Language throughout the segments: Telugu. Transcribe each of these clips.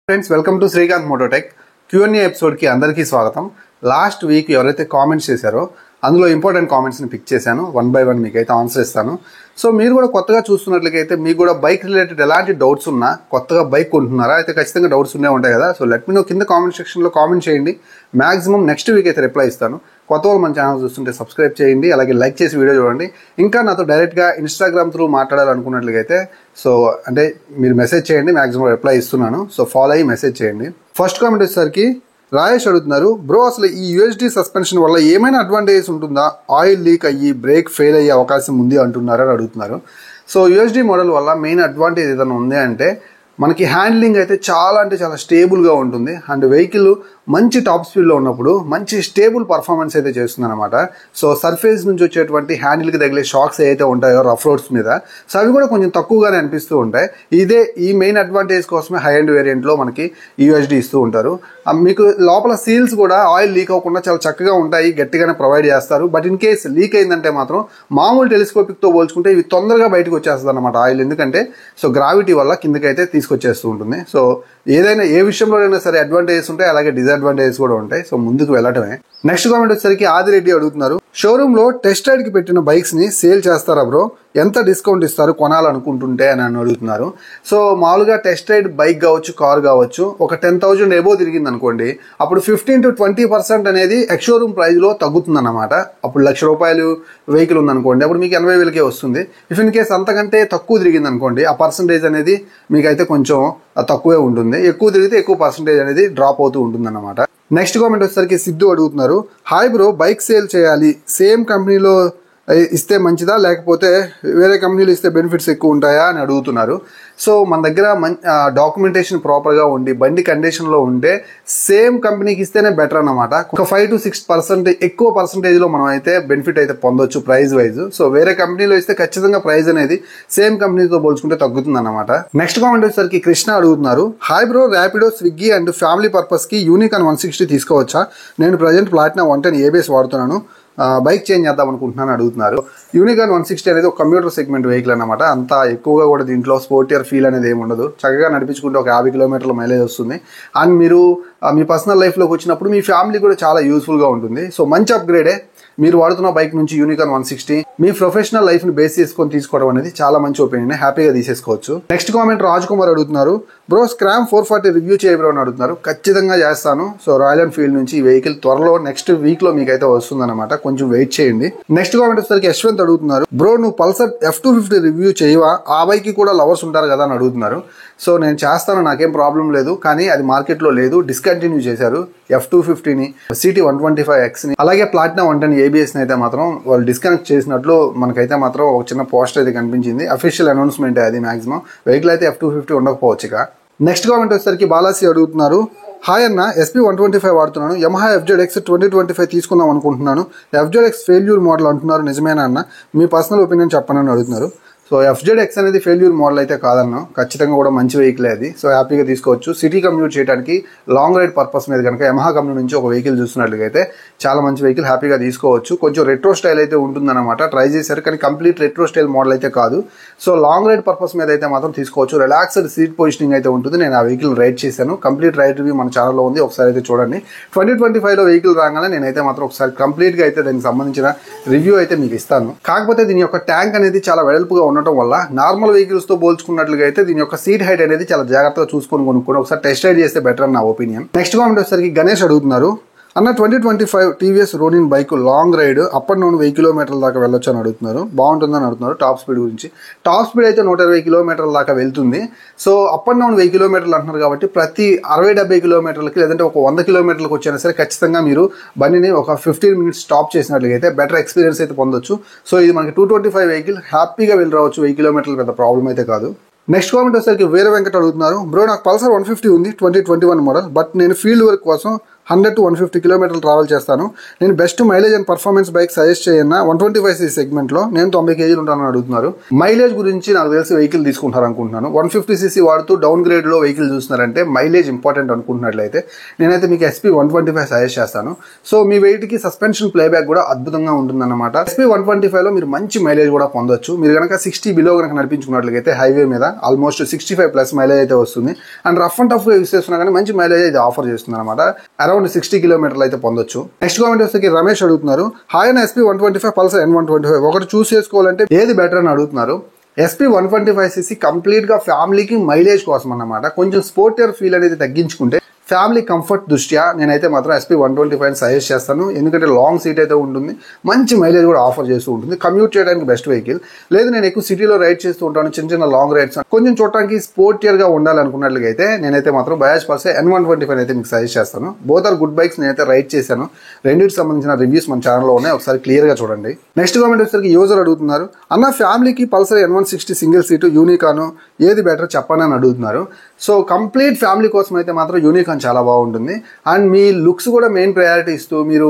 Friends welcome to Srikanth Mototech Q&A episode కి అందరికీ స్వాగతం. లాస్ట్ వీక్ ఎవరైతే కామెంట్స్ చేశారో అందులో ఇంపార్టెంట్ కామెంట్స్ ని పిక్ చేశాను. 1 by 1 మీకైతే ఆన్సర్ ఇస్తాను. సో మీరు కూడా కొత్తగా చూస్తున్నట్లయితే మీకు కూడా బైక్ రిలేటెడ్ ఎలాంటి డౌట్స్ ఉన్నా, కొత్తగా బైక్ కొంటున్నారా అయితే ఖచ్చితంగా డౌట్స్ ఉండే ఉంటాయి కదా. సో లెట్ మీ నో కింద కామెంట్ సెక్షన్ లో కామెంట్ చేయండి. మాక్సిమం నెక్స్ట్ వీక్ అయితే రిప్లై ఇస్తాను. కొత్త వాళ్ళు మన ఛానల్ చూస్తుంటే సబ్స్క్రైబ్ చేయండి, అలాగే లైక్ చేసి వీడియో చూడండి. ఇంకా నాతో డైరెక్ట్గా ఇన్స్టాగ్రామ్ త్రూ మాట్లాడాలనుకున్నట్లయితే సో అంటే మీరు మెసేజ్ చేయండి, మాక్సిమం రిప్లై ఇస్తున్నాను. సో ఫాలో అయ్యి మెసేజ్ చేయండి. ఫస్ట్ కామెంట్ వచ్చేసరికి రాయేష్ అడుగుతున్నారు, బ్రో అసలు ఈ యూఎస్డి సస్పెన్షన్ వల్ల ఏమైనా అడ్వాంటేజెస్ ఉంటుందా? ఆయిల్ లీక్ అయ్యి బ్రేక్ ఫెయిల్ అయ్యే అవకాశం ఉంది అంటున్నారు అని అడుగుతున్నారు. సో యూఎస్డి మోడల్ వల్ల మెయిన్ అడ్వాంటేజ్ ఏదైనా ఉంది అంటే మనకి హ్యాండ్లింగ్ అయితే చాలా అంటే చాలా స్టేబుల్గా ఉంటుంది. అండ్ వెహికల్ మంచి టాప్ స్పీడ్లో ఉన్నప్పుడు మంచి స్టేబుల్ పర్ఫార్మెన్స్ అయితే చేస్తుంది అనమాట. సో సర్ఫేస్ నుంచి వచ్చేటువంటి హ్యాండిల్కి తగిలే షాక్స్ ఏవైతే ఉంటాయో రఫ్ రోడ్స్ మీద, సో అవి కూడా కొంచెం తక్కువగానే అనిపిస్తూ ఉంటాయి. ఈ మెయిన్ అడ్వాంటేజ్ కోసమే హై అండ్ వేరియంట్లో మనకి యూఎస్డి ఇస్తూ ఉంటారు. మీకు లోపల సీల్స్ కూడా ఆయిల్ లీక్ అవ్వకుండా చాలా చక్కగా ఉంటాయి, గట్టిగానే ప్రొవైడ్ చేస్తారు. బట్ ఇన్ కేస్ లీక్ అయిందంటే మాత్రం మామూలు టెలిస్కోపిక్తో పోల్చుకుంటే ఇవి తొందరగా బయటకు వచ్చేస్తుంది అనమాట ఆయిల్. ఎందుకంటే సో గ్రావిటీ వల్ల కిందకైతే తీసుకొచ్చేస్తూ ఉంటుంది. సో ఏదైనా ఏ విషయంలోనైనా సరే అడ్వాంటేజెస్ ఉంటాయి, అలాగే డిసడ్వాంటేజెస్ కూడా ఉంటాయి. సో ముందుకు వెళ్ళటమే. నెక్స్ట్ కామెంట్ వచ్చేసరికి ఆదిరెడ్డి అడుగుతున్నారు, షోరూమ్ లో టెస్ట్ రైడ్ కి పెట్టిన బైక్స్ ని సేల్ చేస్తారా బ్రో? ఎంత డిస్కౌంట్ ఇస్తారు కొనాలనుకుంటుంటే అని అడుగుతున్నారు. సో మామూలుగా టెస్ట్ రైడ్ బైక్ కావచ్చు, కార్ కావచ్చు, ఒక 10,000 ఎబో తిరిగింది అనుకోండి, అప్పుడు 15 to 20% అనేది ఎక్స్ షోరూమ్ ప్రైస్ లో తగ్గుతుంది అన్నమాట. అప్పుడు ₹1,00,000 వెహికల్ ఉందనుకోండి, అప్పుడు మీకు 80,000కే వస్తుంది. ఇఫ్ ఇన్ కేస్ అంతకంటే తక్కువ తిరిగింది అనుకోండి, ఆ పర్సంటేజ్ అనేది మీకైతే కొంచెం తక్కువే ఉంటుంది. ఎక్కువ తిరిగితే ఎక్కువ పర్సంటేజ్ అనేది డ్రాప్ అవుతూ ఉంటుంది అన్నమాట. నెక్స్ట్ కామెంట్ వచ్చేసరికి సిద్ధు అడుగుతున్నారు, హాయ్ బ్రో, బైక్ సేల్ చేయాలి, సేమ్ కంపెనీలో ఇస్తే మంచిదా లేకపోతే వేరే కంపెనీలు ఇస్తే బెనిఫిట్స్ ఎక్కువ ఉంటాయా అని అడుగుతున్నారు. సో మన దగ్గర డాక్యుమెంటేషన్ ప్రాపర్గా ఉండి బండి కండిషన్లో ఉంటే సేమ్ కంపెనీకి ఇస్తేనే బెటర్ అన్నమాట. ఒక 5 to 6% ఎక్కువ పర్సంటేజ్లో మనం అయితే బెనిఫిట్ అయితే పొందొచ్చు ప్రైస్ వైజ్. సో వేరే కంపెనీలో ఇస్తే ఖచ్చితంగా ప్రైస్ అనేది సేమ్ కంపెనీతో పోల్చుకుంటే తగ్గుతుంది అన్నమాట. నెక్స్ట్ కామెంట్ వచ్చేసరికి కృష్ణ అడుగుతున్నారు, hi bro, Rapido, Swiggy and family పర్పస్కి యూనికాన్ 160 తీసుకోవచ్చా? నేను ప్రజెంట్ ప్లాటినా 110 ఏబిఎస్ వాడుతున్నాను, బైక్ చేంజ్ చేద్దాం అనుకుంటున్నాను అడుగుతున్నారు. యూనికాన్ 160 అనేది ఒక కంప్యూటర్ సెగ్మెంట్ వెహికల్ అనమాట. అంత ఎక్కువగా కూడా దీంట్లో స్పోర్టియర్ ఫీల్ అనేది ఏమి ఉండదు. చక్కగా నడిపించుకుంటే ఒక 50 కిలోమీటర్ల మైలేజ్ వస్తుంది. అండ్ మీరు మీ పర్సనల్ లైఫ్లోకి వచ్చినప్పుడు మీ ఫ్యామిలీ కూడా చాలా యూస్ఫుల్గా ఉంటుంది. సో మంచి అప్గ్రేడే. మీరు వాడుతున్న బైక్ నుంచి యూనికాన్ 160 మీ ప్రొఫెషనల్ లైఫ్ ని బేస్ చేసుకొని తీసుకోవడం అనేది చాలా మంచి ఒపీనియన్, హ్యాపీగా తీసేసుకోవచ్చు. నెక్స్ట్ కామెంట్ రాజ్ కుమార్ అడుగుతున్నారు, బ్రో స్క్రామ్ 440 రివ్యూ చేయబ్రో అని అడుగుతున్నారు. ఖచ్చితంగా చేస్తాను. సో రాయల్ ఎన్ఫీల్డ్ నుంచి ఈ వెహికల్ త్వరలో నెక్స్ట్ వీక్ లో మీకైతే వస్తుంది అనమాట, కొంచెం వెయిట్ చేయండి. నెక్స్ట్ కామెంట్ వచ్చేసరికి యశ్వంత్ అడుగుతున్నారు, బ్రో నువ్వు పల్సర్ F250 రివ్యూ చేయవా? ఆ బైక్ కి కూడా లవర్స్ ఉంటారు కదా అని అడుగుతున్నారు. సో నేను చేస్తాను, నాకేం ప్రాబ్లం లేదు, కానీ అది మార్కెట్లో లేదు, డిస్కంటిన్యూ చేశారు. F250ని, సిటీ 125Xని, అలాగే ప్లాటినా 110 ఏబిఎస్ అయితే మాత్రం వాళ్ళు డిస్కనెక్ట్ చేసినట్లు మనకైతే మాత్రం ఒక చిన్న పోస్టర్ అయితే కనిపించింది. అఫీషియల్ అనౌన్స్మెంట్ అది. మాక్సిమం వెహికల్ అయితే F250 ఉండకపోవచ్చు. ఇక నెక్స్ట్ కామెంట్ వచ్చేసరికి బాలాసి అడుగుతున్నారు, హాయ్ అన్న, SP 125 వాడుతున్నాను, యమహా FZX 2025 తీసుకుందాం అనుకుంటున్నాను, FZX ఫెయిల్యూర్ మోడల్ అంటున్నారు, నిజమేనా అన్న? మీ పర్సనల్ ఒపీనియన్ చెప్పండి అని అడుగుతున్నారు. సో FZX అనేది ఫెయిల్యూర్ మోడల్ అయితే కాదన్నా, ఖచ్చితంగా కూడా మంచి వెహికల్ అది. సో హ్యాపీగా తీసుకోవచ్చు. సిటీ కమ్యూట్ చేయడానికి లాంగ్ రైడ్ పర్పస్ మీద కనుక యమహా కంపెనీ నుంచి ఒక వెహికల్ చూస్తున్నట్లయితే చాలా మంచి వెహికల్, హ్యాపీగా తీసుకోవచ్చు. కొంచెం రెట్రో స్టైల్ అయితే ఉంటుందన్నమాట, ట్రై చేశారు కానీ కంప్లీట్ రెట్రో స్టైల్ మోడల్ అయితే కాదు. సో లాంగ్ రైడ్ పర్పస్ మీద అయితే మాత్రం తీసుకోవచ్చు. రిలాక్స్డ్ సీట్ పొజిషనింగ్ అయితే ఉంటుంది. నేను ఆ వెహికల్ రైడ్ చేశాను, కంప్లీట్ రైడ్ రివ్యూ మన ఛానల్లో ఉంది, ఒకసారి అయితే చూడండి. 2025లో వెహికల్ రాగానే నేనైతే మాత్రం ఒకసారి కంప్లీట్గా అయితే దానికి సంబంధించిన రివ్యూ అయితే మీకు ఇస్తాను. కాకపోతే దీని యొక్క ట్యాంక్ అనేది చాలా వెడల్పుగా ఉండటం వల్ల నార్మల్ వెహికల్స్ తో పోల్చుకున్నట్లుగా అయితే దీని యొక్క సీట్ హైట్ అనేది చాలా జాగ్రత్తగా చూసుకొని కొనుక్కొని ఒకసారి టెస్ట్ రైడ్ చేస్తే బెటర్ అని నా ఒపీనియన్. నెక్స్ట్ కామెంట్ వచ్చేసరికి గణేష్ అడుగుతున్నారు, అన్న 2025 TVS Ronin bike long ride up and down 1000 కిలోమీటర్ల దాకా వెళ్ళొచ్చు అని అడుగుతున్నారు. బాగుంటుందని అడుగుతున్నారు. టాప్ స్పీడ్ గురించి, టాప్ స్పీడ్ అయితే 120 కిలోమీటర్ల దాకా వెళ్తుంది. సో అప్ అండ్ డౌన్ 1000 కిలోమీటర్లు అంటున్నారు కాబట్టి ప్రతి 60-70 కిలోమీటర్లకి లేదంటే ఒక 100 కిలోమీటర్లకు వచ్చినా సరే ఖచ్చితంగా మీరు బండిని ఒక 15 minutes స్టాప్ చేసినట్లయితే బెటర్ ఎక్స్పీరియన్స్ అయితే పొందొచ్చు. సో ఇది మనకి 225 వెహికల్, హ్యాపీగా వెళ్ళి రావచ్చు 1000 కిలోమీటర్లు, పెద్ద ప్రాబ్లం అయితే కాదు. నెక్స్ట్ కామెంట్ వచ్చేసరికి వీర వెంకట అడుగుతున్నారు, బ్రో నాకు పల్సర్ 150 ఉంది 2021 మోడల్, బట్ నేను ఫీల్డ్ వర్క్ కోసం 100 to 150 కిలోమీటర్లు ట్రావెల్ చేస్తాను. నేను best mileage and performance bike suggest చేయన్న 125cc సెగ్మెంట్లో నేను 90 kg ఉంటానని అడుగుతున్నారు. మైలేజ్ గురించి నాకు తెలిసి వెహికల్ తీసుకుంటారు అనుకుంటున్నాను. 150cc వాడుతూ డౌన్ గ్రేడ్లో వెహికల్ చూస్తున్నారంటే మైలేజ్ ఇంపార్టెంట్ అనుకుంటున్నట్లయితే నేనైతే మీకు SP 125 సజెస్ట్ చేస్తాను. సో మీ వెయిట్కి సస్పెన్షన్ ప్లేబ్యాక్ కూడా అద్భుతంగా ఉంటుందన్నమాట. SP 125లో మీరు మంచి మైలేజ్ కూడా పొందొచ్చు. మీరు కనుక 60 బిలో కనుక నడిపించుకున్నట్లయితే హైవే మీద ఆల్మోస్ట్ 65+ మైలేజ్ అయితే వస్తుంది. And rough and tough use చేస్తున్నా కానీ మంచి మైలేజ్ అయితే ఆఫర్ చేస్తుంది అనమాట. అరౌండ్ 60 కిలోమీటర్లు అయితే పొందొచ్చు. నెక్స్ట్ కామెంట్ వచ్చేసి రమేష్ అడుగుతున్నారు, హాయ్ SP 125 పల్సర్ N125 ఒకటి చూస్ చేసుకోవాలంటే ఏది బెటర్ అని అడుగుతున్నారు. SP 125cc కంప్లీట్ గా ఫ్యామిలీకి మైలేజ్ కోసం అన్నమాట. కొంచెం స్పోర్టియర్ ఫీల్ అనేది తగ్గించుకుంటే ఫ్యామిలీ కంఫర్ట్ దృష్ట్యా నేనైతే మాత్రం SP 125 సజెస్ట్ చేస్తాను. ఎందుకంటే లాంగ్ సీట్ అయితే ఉంటుంది, మంచి మైలేజ్ కూడా ఆఫర్ చేస్తూ ఉంటుంది, కమ్యూట్ చేయడానికి బెస్ట్ వెహికల్. లేదు నేను ఎక్కువ సిటీలో రైడ్ చేస్తూ ఉంటాను, చిన్న చిన్న లాంగ్ రైడ్స్ కొంచెం చూడటానికి స్పోర్టియర్ గా ఉండాలనుకున్నట్లయితే నేనైతే మాత్రం బజాజ్ పల్సర్ N125 అయితే మీకు సజెస్ట్ చేస్తాను. బోత్ ఆర్ గుడ్ బైక్స్, నేనైతే రైడ్ చేశాను. రెండింటికి సంబంధించిన రివ్యూస్ మన ఛానల్లో ఉన్నాయి, ఒకసారి క్లియర్ గా చూడండి. నెక్స్ట్ కామెంట్ వచ్చేసరికి యూజర్ అడుగుతున్నారు, అన్న ఫ్యామిలీకి Pulsar N160 single seat unicorn ఏది బెటర్ చెప్పండి అని అడుగుతున్నారు. సో కంప్లీట్ ఫ్యామిలీ కోసం అయితే మాత్రం యూనికాన్ చాలా బాగుంటుంది. అండ్ మీ లుక్స్ కూడా మెయిన్ ప్రయారిటీ ఇస్తూ మీరు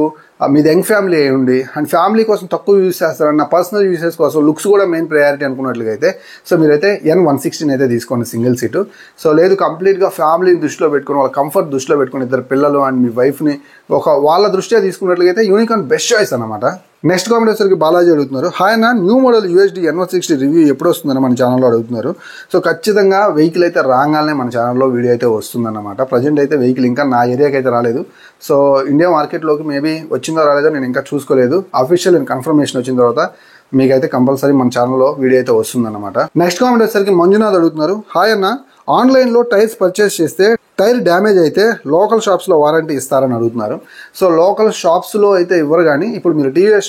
మీది యంగ్ ఫ్యామిలీ అయి ఉండి అండ్ ఫ్యామిలీ కోసం తక్కువ యూజ్ చేస్తారన్న పర్సనల్ యూసెస్ కోసం లుక్స్ కూడా మెయిన్ ప్రయారిటీ అనుకున్నట్లయితే సో మీరైతే N160 అయితే తీసుకోండి సింగిల్ సీటు. సో లేదు కంప్లీట్గా ఫ్యామిలీని దృష్టిలో పెట్టుకుని వాళ్ళ కంఫర్ట్ దృష్టిలో పెట్టుకుని ఇద్దరు పిల్లలు అండ్ మీ వైఫ్ని వాళ్ళ దృష్ట్యా తీసుకున్నట్లయితే యూనికాన్ బెస్ట్ చాయిస్ అనమాట. నెక్స్ట్ కామెంట్ వచ్చేసరికి బాలాజీ అడుగుతున్నారు, హాయ్ అన్న new model USD N160 review ఎప్పుడు వస్తుందని మన ఛానల్లో అడుగుతున్నారు. సో ఖచ్చితంగా వెహికల్ అయితే రాగానే మన ఛానల్లో వీడియో అయితే వస్తుందన్నమాట. ప్రజెంట్ అయితే వెహికల్ ఇంకా నా ఏరియాకి అయితే రాలేదు. సో ఇండియా మార్కెట్లోకి మేబీ వచ్చిందో రాలేదో నేను ఇంకా చూసుకోలేదు. అఫీషియల్ కన్ఫర్మేషన్ వచ్చిన తర్వాత మీకైతే కంపల్సరీ మన ఛానల్లో వీడియో అయితే వస్తుందన్నమాట. నెక్స్ట్ కామెంట్ వచ్చేసరికి మంజునాథ్ అడుగుతున్నారు, హాయ్ అన్న ఆన్లైన్లో టైర్స్ పర్చేస్ చేస్తే టైర్ డ్యామేజ్ అయితే లోకల్ షాప్స్లో వారంటీ ఇస్తారని అడుగుతున్నారు. సో లోకల్ షాప్స్లో అయితే ఇవ్వరు, కానీ ఇప్పుడు మీరు TVS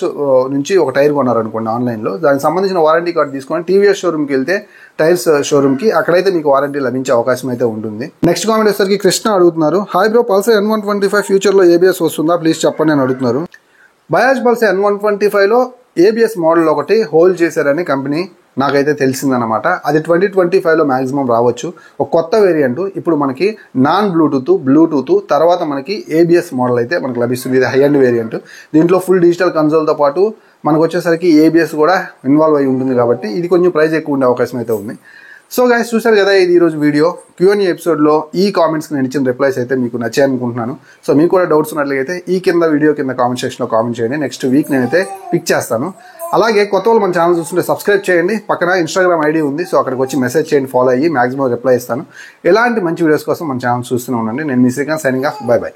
నుంచి ఒక టైర్ కొన్నారనుకోండి ఆన్లైన్లో, దానికి సంబంధించిన వారంటీ కార్డు తీసుకొని TVS షోరూమ్కి వెళ్తే టైర్స్ షోరూమ్కి అక్కడైతే మీకు వారంటీ లభించే అవకాశం అయితే ఉంటుంది. నెక్స్ట్ కామెంట్ వచ్చేసరికి కృష్ణ అడుగుతున్నారు, హాయ్ బ్రో పల్సర్ N125 ఫ్యూచర్లో ABS వస్తుందా ప్లీజ్ చెప్పండి అని అడుగుతున్నారు. బజాజ్ పల్సర్ N125లో ABS మోడల్ ఒకటి హోల్డ్ చేశారని కంపెనీ నాకైతే తెలిసిందనమాట. అది 2025లో మ్యాక్సిమం రావచ్చు. ఒక కొత్త వేరియంట్ ఇప్పుడు మనకి నాన్ బ్లూటూత్ తర్వాత మనకి ABS మోడల్ అయితే మనకు లభిస్తుంది. ఇది హై ఎండ్ వేరియంట్. దీంట్లో ఫుల్ డిజిటల్ కన్సోల్తో పాటు మనకు వచ్చేసరికి ABS కూడా ఇన్వాల్వ్ అయి ఉంటుంది కాబట్టి ఇది కొంచెం ప్రైస్ ఎక్కువ ఉండే అవకాశం అయితే ఉంది. సో గైస్ చూసారు కదా, ఇది ఈరోజు వీడియో Q&A ఎపిసోడ్లో ఈ కామెంట్స్కి నేను ఇచ్చిన రిప్లైస్ అయితే మీకు నచ్చాయనుకుంటున్నాను. సో మీకు కూడా డౌట్స్ ఉన్నట్లయితే ఈ వీడియో కింద కామెంట్ సెక్షన్లో కామెంట్ చేయండి. నెక్స్ట్ వీక్ నేనైతే పిక్ చేస్తాను. అలాగే కొత్త వాళ్ళు మన ఛానల్ చూస్తుంటే సబ్స్క్రైబ్ చేయండి. పక్కన Instagram ID ఉంది, సో అక్కడికి వచ్చి మెసేజ్ చేయండి, ఫాలో అయ్యి మ్యాక్సిమం రిప్లై ఇస్తాను. ఎలాంటి మంచి వీడియోస్ కోసం మన ఛానల్ చూస్తూనే ఉండండి. నేను మీ Srikanth signing off, bye by.